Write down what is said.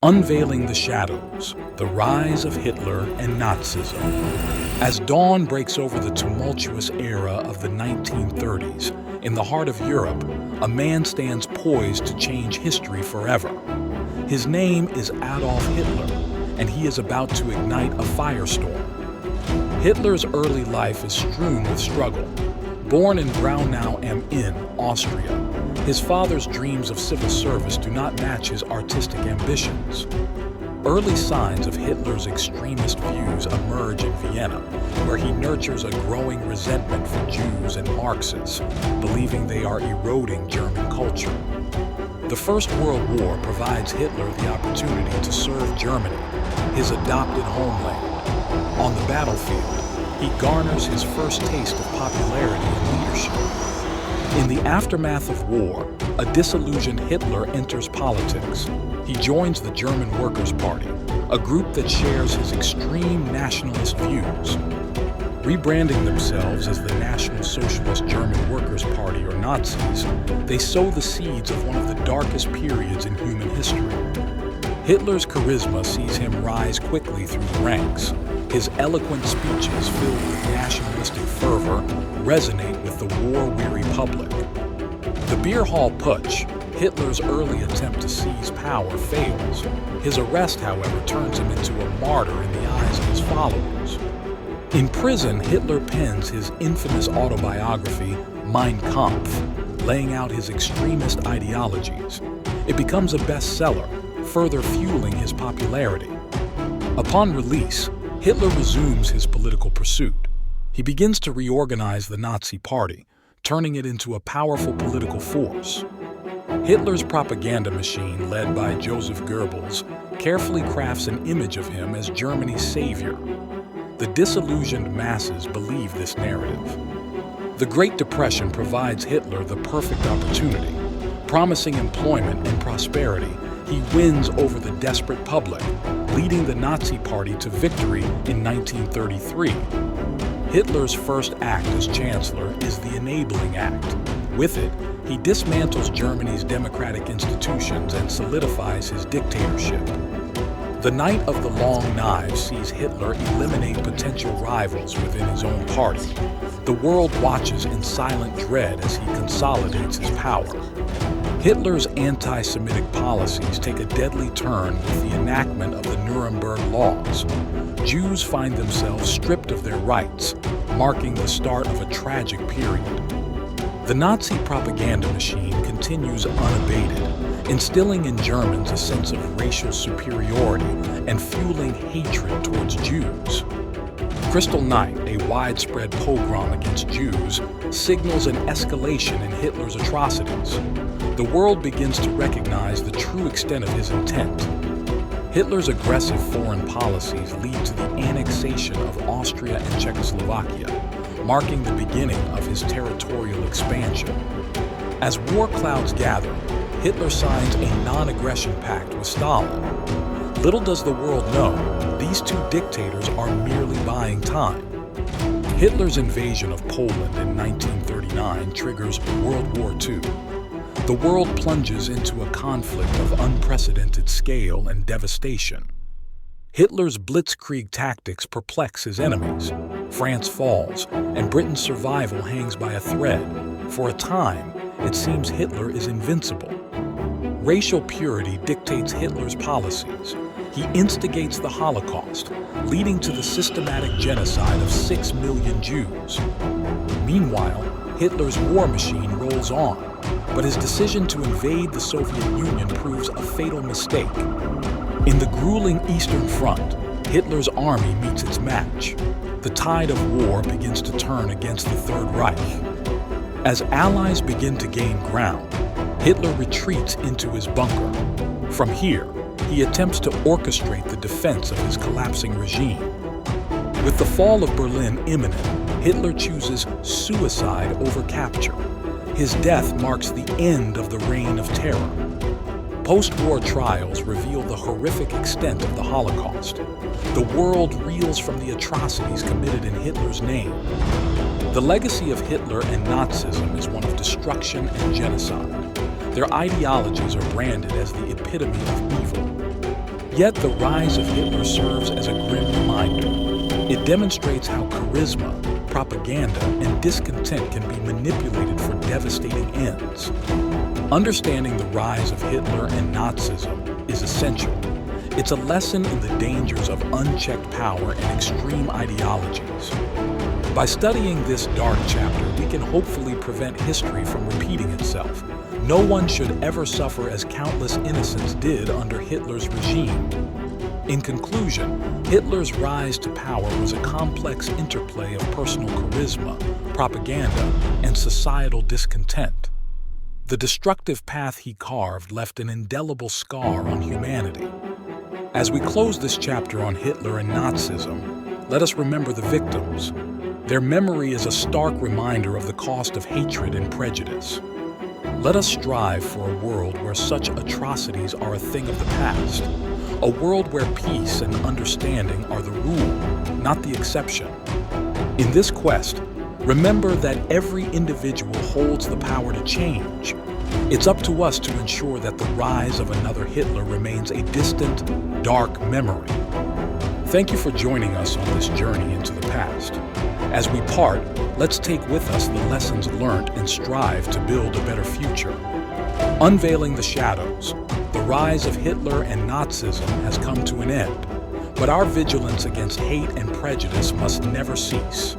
Unveiling the Shadows, the Rise of Hitler and Nazism. As dawn breaks over the tumultuous era of the 1930s, in the heart of Europe, a man stands poised to change history forever. His name is Adolf Hitler, and he is about to ignite a firestorm. Hitler's early life is strewn with struggle. Born in Braunau am Inn, Austria, his father's dreams of civil service do not match his artistic ambitions. Early signs of Hitler's extremist views emerge in Vienna, where he nurtures a growing resentment for Jews and Marxists, believing they are eroding German culture. The First World War provides Hitler the opportunity to serve Germany, his adopted homeland. On the battlefield, he garners his first taste of popularity and leadership. In the aftermath of war, a disillusioned Hitler enters politics. He joins the German Workers' Party, a group that shares his extreme nationalist views. Rebranding themselves as the National Socialist German Workers' Party, or Nazis, they sow the seeds of one of the darkest periods in human history. Hitler's charisma sees him rise quickly through the ranks. His eloquent speeches, filled with nationalistic fervor, resonate with the war-weary public. The beer hall putsch, Hitler's early attempt to seize power, fails. His arrest, however, turns him into a martyr in the eyes of his followers. In prison, Hitler pens his infamous autobiography, Mein Kampf, laying out his extremist ideologies. It becomes a bestseller, further fueling his popularity. Upon release, Hitler resumes his political pursuit. He begins to reorganize the Nazi Party, turning it into a powerful political force. Hitler's propaganda machine, led by Joseph Goebbels, carefully crafts an image of him as Germany's savior. The disillusioned masses believe this narrative. The Great Depression provides Hitler the perfect opportunity. Promising employment and prosperity, he wins over the desperate public, leading the Nazi Party to victory in 1933. Hitler's first act as Chancellor is the Enabling Act. With it, he dismantles Germany's democratic institutions and solidifies his dictatorship. The Night of the Long Knives sees Hitler eliminate potential rivals within his own party. The world watches in silent dread as he consolidates his power. Hitler's anti-Semitic policies take a deadly turn with the enactment of the Nuremberg laws. Jews find themselves stripped of their rights, marking the start of a tragic period. The Nazi propaganda machine continues unabated, instilling in Germans a sense of racial superiority and fueling hatred towards Jews. Kristall Night, a widespread pogrom against Jews, signals an escalation in Hitler's atrocities. The world begins to recognize the true extent of his intent. Hitler's aggressive foreign policies lead to the annexation of Austria and Czechoslovakia, marking the beginning of his territorial expansion. As war clouds gather, Hitler signs a non-aggression pact with Stalin. Little does the world know, these two dictators are merely buying time. Hitler's invasion of Poland in 1939 triggers World War II. The world plunges into a conflict of unprecedented scale and devastation. Hitler's blitzkrieg tactics perplex his enemies. France falls, and Britain's survival hangs by a thread. For a time, it seems Hitler is invincible. Racial purity dictates Hitler's policies. He instigates the Holocaust, leading to the systematic genocide of 6 million Jews. Meanwhile, Hitler's war machine rolls on, but his decision to invade the Soviet Union proves a fatal mistake. In the grueling Eastern Front, Hitler's army meets its match. The tide of war begins to turn against the Third Reich. As allies begin to gain ground, Hitler retreats into his bunker. From here, he attempts to orchestrate the defense of his collapsing regime. With the fall of Berlin imminent, Hitler chooses suicide over capture. His death marks the end of the reign of terror. Post-war trials reveal the horrific extent of the Holocaust. The world reels from the atrocities committed in Hitler's name. The legacy of Hitler and Nazism is one of destruction and genocide. Their ideologies are branded as the epitome of evil. yet the rise of Hitler serves as a grim reminder. It demonstrates how charisma, propaganda, and discontent can be manipulated for devastating ends. Understanding the rise of Hitler and Nazism is essential. It's a lesson in the dangers of unchecked power and extreme ideologies. By studying this dark chapter, we can hopefully prevent history from repeating itself. No one should ever suffer as countless innocents did under Hitler's regime. In conclusion, Hitler's rise to power was a complex interplay of personal charisma, propaganda, and societal discontent. The destructive path he carved left an indelible scar on humanity. As we close this chapter on Hitler and Nazism, let us remember the victims. Their memory is a stark reminder of the cost of hatred and prejudice. Let us strive for a world where such atrocities are a thing of the past, a world where peace and understanding are the rule, not the exception. In this quest, remember that every individual holds the power to change. It's up to us to ensure that the rise of another Hitler remains a distant, dark memory. Thank you for joining us on this journey into the past. As we part, let's take with us the lessons learned and strive to build a better future. Unveiling the shadows, the rise of Hitler and Nazism has come to an end, but our vigilance against hate and prejudice must never cease.